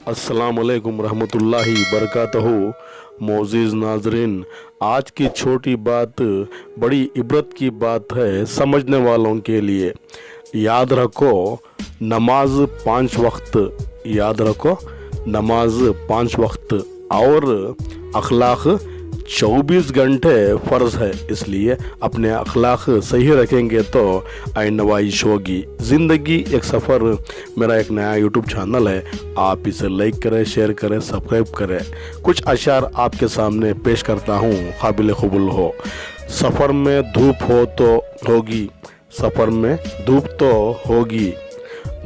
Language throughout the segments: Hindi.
अस्सलाम वालेकुम रहमतुल्लाहि बरकातहू। मोअज़्ज़िज़ नाज़रीन, आज की छोटी बात बड़ी इबरत की बात है समझने वालों के लिए। याद रखो नमाज 5 वक्त, याद रखो नमाज 5 वक्त और अखलाक 24 घंटे फ़र्ज़ है। इसलिए अपने अखलाक सही रखेंगे तो आइंदवाइश होगी। ज़िंदगी एक सफ़र मेरा एक नया यूट्यूब चैनल है, आप इसे लाइक करें, शेयर करें, सब्सक्राइब करें। कुछ अशार आपके सामने पेश करता हूँ, काबिल क़बूल हो। सफ़र में धूप हो तो होगी, सफ़र में धूप तो होगी,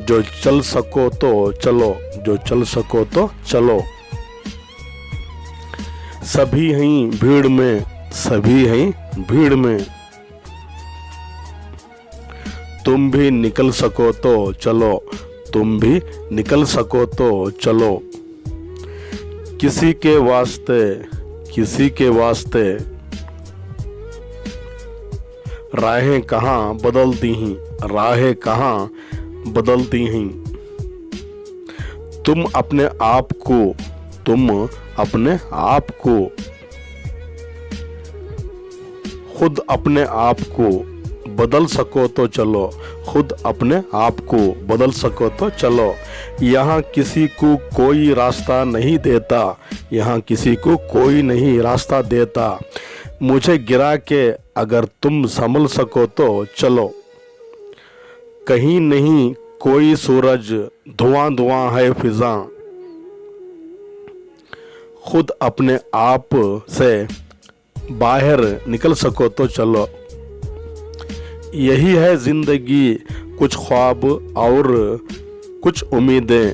जो चल सको तो चलो, जो चल सको तो चलो। सभी हैं भीड़ में, सभी हैं भीड़ में, तुम भी निकल सको तो चलो, तुम भी निकल सको तो चलो। किसी के वास्ते, किसी के वास्ते राहें कहाँ बदलती हैं, राहें कहाँ बदलती हैं। तुम अपने आप को, तुम अपने आप को, खुद अपने आप को बदल सको तो चलो, खुद अपने आप को बदल सको तो चलो। यहाँ किसी को कोई रास्ता नहीं देता, यहाँ किसी को कोई नहीं रास्ता देता। मुझे गिरा के अगर तुम संभल सको तो चलो। कहीं नहीं कोई सूरज, धुआं धुआं है फिजा, खुद अपने आप से बाहर निकल सको तो चलो। यही है ज़िंदगी, कुछ ख्वाब और कुछ उम्मीदें,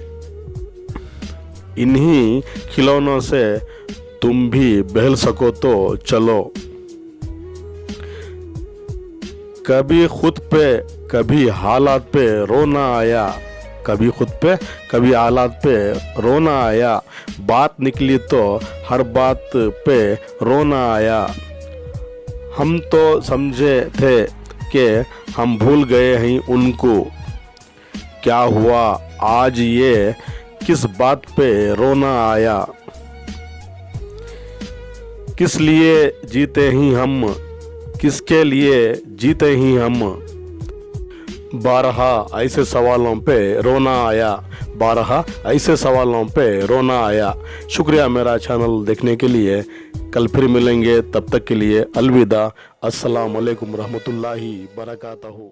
इन्हीं खिलौनों से तुम भी बहल सको तो चलो। कभी खुद पे कभी हालात पे रोना आया, कभी खुद पे कभी हालात पे रोना आया। बात निकली तो हर बात पे रोना आया। हम तो समझे थे कि हम भूल गए हैं उनको, क्या हुआ आज ये किस बात पे रोना आया। किस लिए जीते ही हम, किसके लिए जीते ही हम। बारहा ऐसे सवालों पे रोना आया, बारहा ऐसे सवालों पे रोना आया। शुक्रिया मेरा चैनल देखने के लिए। कल फिर मिलेंगे, तब तक के लिए अलविदा। अस्सलाम वालेकुम रहमतुल्लाहि बरकातहू।